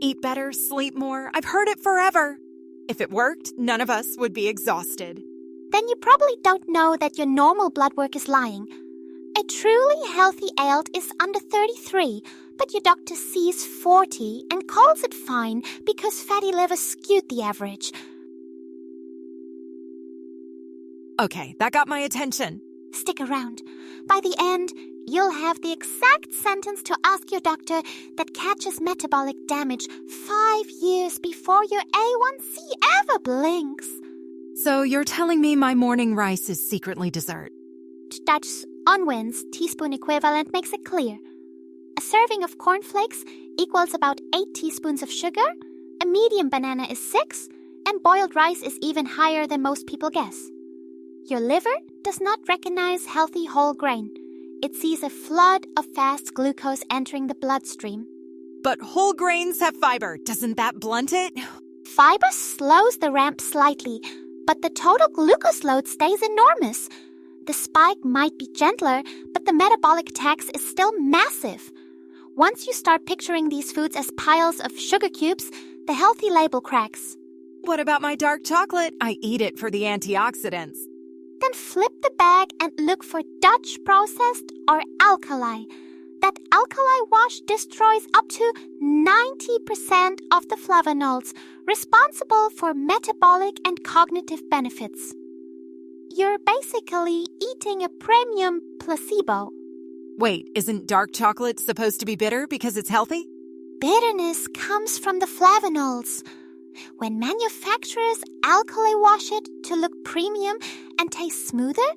eat better, sleep more. I've heard it forever. If it worked, none of us would be exhausted. Then you probably don't know that your normal blood work is lying. A truly healthy ALT is under 33, but your doctor sees 40 and calls it fine because fatty liver skewed the average. Okay, that got my attention. Stick around. By the end, you'll have the exact sentence to ask your doctor that catches metabolic damage 5 years before your A1C ever blinks. So you're telling me my morning rice is secretly dessert? That's Unwin's teaspoon equivalent makes it clear. A serving of cornflakes equals about 8 teaspoons of sugar, a medium banana is 6, and boiled rice is even higher than most people guess. Your liver does not recognize healthy whole grain. It sees a flood of fast glucose entering the bloodstream. But whole grains have fiber. Doesn't that blunt it? Fiber slows the ramp slightly, but the total glucose load stays enormous. The spike might be gentler, but the metabolic tax is still massive. Once you start picturing these foods as piles of sugar cubes, the healthy label cracks. What about my dark chocolate? I eat it for the antioxidants. Then flip the bag and look for Dutch processed or alkali. That alkali-wash destroys up to 90% of the flavanols, responsible for metabolic and cognitive benefits. You're basically eating a premium placebo. Wait, isn't dark chocolate supposed to be bitter because it's healthy? Bitterness comes from the flavanols. When manufacturers alkali-wash it to look premium and taste smoother,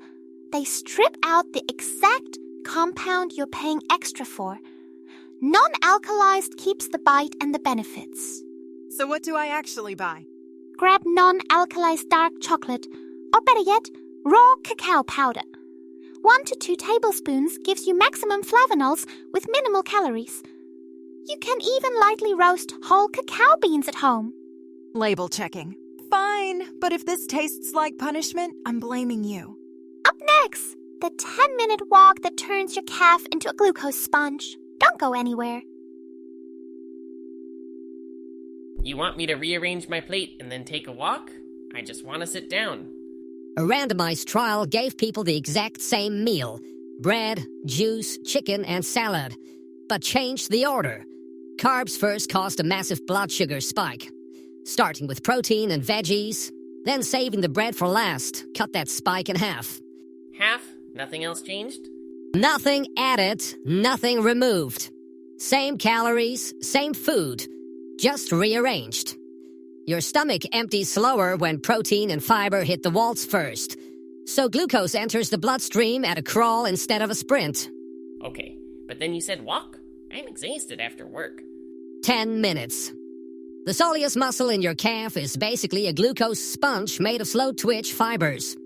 they strip out the exact compound you're paying extra for. Non-alkalized keeps the bite and the benefits. So what do I actually buy? Grab non-alkalized dark chocolate, or better yet, raw cacao powder. 1 to 2 tablespoons gives you maximum flavanols with minimal calories. You can even lightly roast whole cacao beans at home. Label checking. Fine, but if this tastes like punishment, I'm blaming you. Up next, the 10-minute walk that turns your calf into a glucose sponge. Don't go anywhere. You want me to rearrange my plate and then take a walk? I just want to sit down. A randomized trial gave people the exact same meal: bread, juice, chicken, and salad, but changed the order. Carbs first caused a massive blood sugar spike. Starting with protein and veggies, then saving the bread for last, cut that spike in half. Half? Nothing else changed? Nothing added, nothing removed. Same calories, same food, just rearranged. Your stomach empties slower when protein and fiber hit the walls first, so glucose enters the bloodstream at a crawl instead of a sprint. Okay, but then you said walk? I'm exhausted after work. 10 minutes. The soleus muscle in your calf is basically a glucose sponge made of slow-twitch fibers.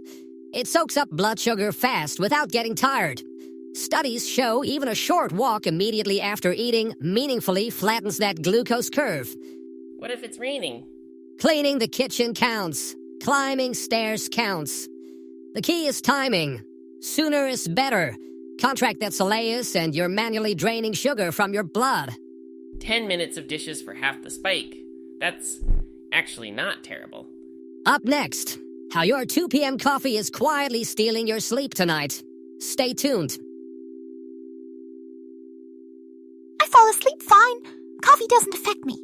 It soaks up blood sugar fast without getting tired. Studies show even a short walk immediately after eating meaningfully flattens that glucose curve. What if it's raining? Cleaning the kitchen counts. Climbing stairs counts. The key is timing. Sooner is better. Contract that soleus and you're manually draining sugar from your blood. 10 minutes of dishes for half the spike. That's actually not terrible. Up next, how your 2 p.m. coffee is quietly stealing your sleep tonight. Stay tuned. I fall asleep fine. Coffee doesn't affect me.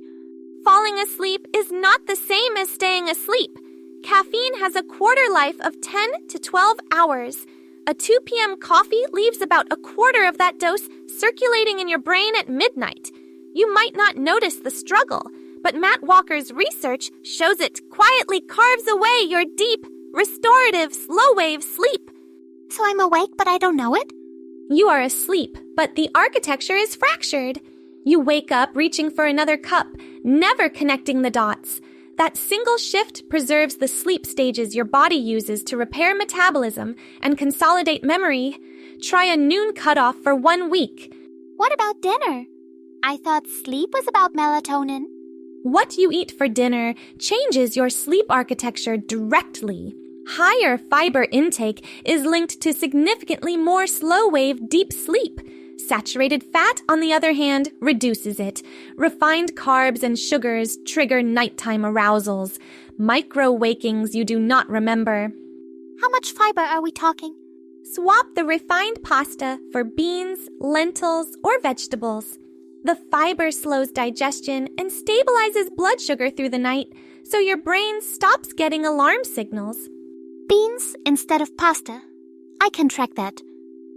Falling asleep is not the same as staying asleep. Caffeine has a quarter life of 10 to 12 hours. A 2 p.m. coffee leaves about a quarter of that dose circulating in your brain at midnight. You might not notice the struggle, but Matt Walker's research shows it quietly carves away your deep, restorative, slow-wave sleep. So I'm awake, but I don't know it? You are asleep, but the architecture is fractured. You wake up reaching for another cup, never connecting the dots. That single shift preserves the sleep stages your body uses to repair metabolism and consolidate memory. Try a noon cutoff for 1 week. What about dinner? I thought sleep was about melatonin. What you eat for dinner changes your sleep architecture directly. Higher fiber intake is linked to significantly more slow-wave deep sleep. Saturated fat, on the other hand, reduces it. Refined carbs and sugars trigger nighttime arousals, micro-wakings you do not remember. How much fiber are we talking? Swap the refined pasta for beans, lentils, or vegetables. The fiber slows digestion and stabilizes blood sugar through the night, so your brain stops getting alarm signals. Beans instead of pasta. I can track that.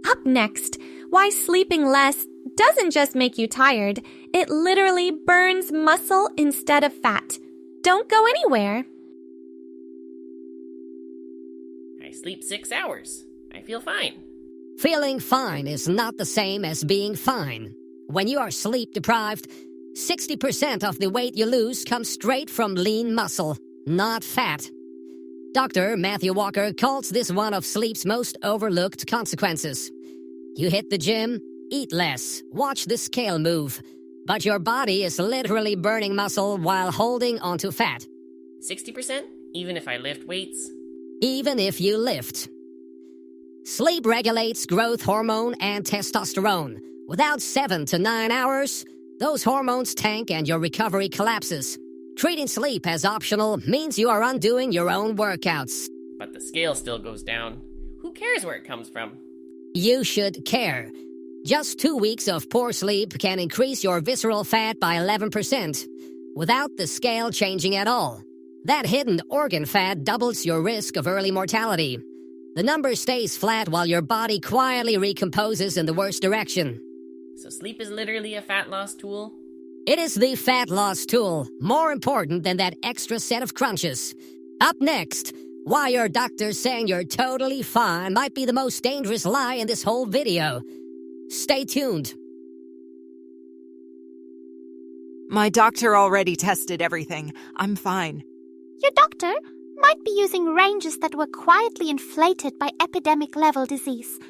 Up next, why sleeping less doesn't just make you tired, it literally burns muscle instead of fat. Don't go anywhere. I sleep 6 hours. I feel fine. Feeling fine is not the same as being fine. When you are sleep deprived, 60% of the weight you lose comes straight from lean muscle, not fat. Dr. Matthew Walker calls this one of sleep's most overlooked consequences. You hit the gym, eat less, watch the scale move, but your body is literally burning muscle while holding onto fat. 60%? Even if I lift weights? Even if you lift. Sleep regulates growth hormone and testosterone. Without 7 to 9 hours, those hormones tank and your recovery collapses. Treating sleep as optional means you are undoing your own workouts. But the scale still goes down. Who cares where it comes from? You should care. Just 2 weeks of poor sleep can increase your visceral fat by 11%, without the scale changing at all. That hidden organ fat doubles your risk of early mortality. The number stays flat while your body quietly recomposes in the worst direction. So sleep is literally a fat loss tool? It is the fat loss tool, more important than that extra set of crunches. Up next, why your doctor saying you're totally fine might be the most dangerous lie in this whole video. Stay tuned. My doctor already tested everything. I'm fine. Your doctor might be using ranges that were quietly inflated by epidemic-level disease.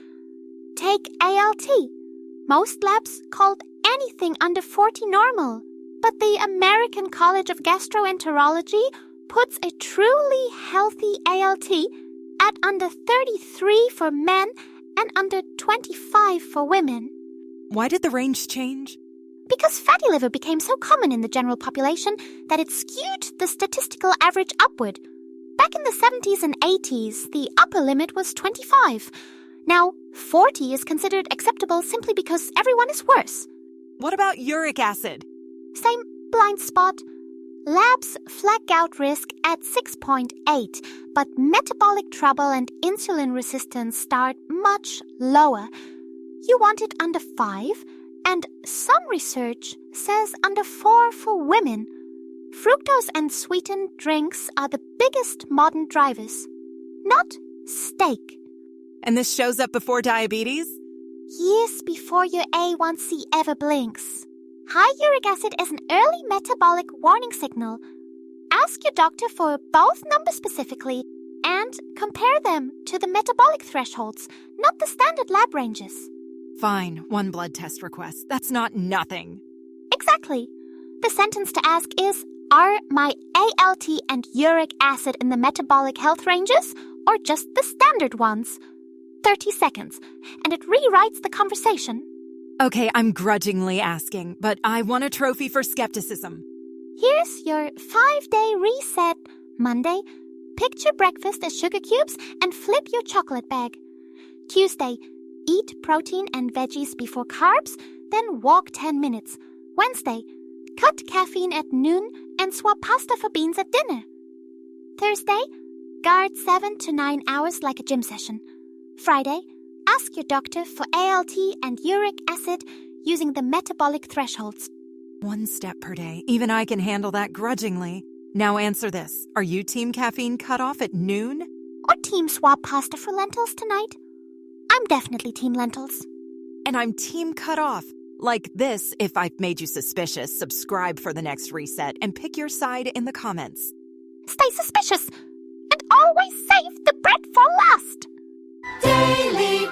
Take ALT. Most labs called anything under 40 normal, but the American College of Gastroenterology puts a truly healthy ALT at under 33 for men and under 25 for women. Why did the range change? Because fatty liver became so common in the general population that it skewed the statistical average upward. Back in the 70s and 80s, the upper limit was 25. Now, 40 is considered acceptable simply because everyone is worse. What about uric acid? Same blind spot. Labs flag gout risk at 6.8, but metabolic trouble and insulin resistance start much lower. You want it under 5, and some research says under 4 for women. Fructose and sweetened drinks are the biggest modern drivers, not steak. And this shows up before diabetes? Years before your A1C ever blinks. High uric acid is an early metabolic warning signal. Ask your doctor for both numbers specifically and compare them to the metabolic thresholds, not the standard lab ranges. Fine, 1 blood test request. That's not nothing. Exactly. The sentence to ask is, are my ALT and uric acid in the metabolic health ranges or just the standard ones? 30 seconds, and it rewrites the conversation. Okay, I'm grudgingly asking, but I want a trophy for skepticism. Here's your 5-day reset. Monday, picture breakfast as sugar cubes and flip your chocolate bag. Tuesday, eat protein and veggies before carbs, then walk 10 minutes. Wednesday, cut caffeine at noon and swap pasta for beans at dinner. Thursday, guard 7 to 9 hours like a gym session. Friday, ask your doctor for ALT and uric acid using the metabolic thresholds. 1 step per day. Even I can handle that grudgingly. Now answer this. Are you team caffeine cutoff at noon? Or team swap pasta for lentils tonight? I'm definitely team lentils. And I'm team cutoff. Like this, if I've made you suspicious, subscribe for the next reset and pick your side in the comments. Stay suspicious and always save the bread for last. Daily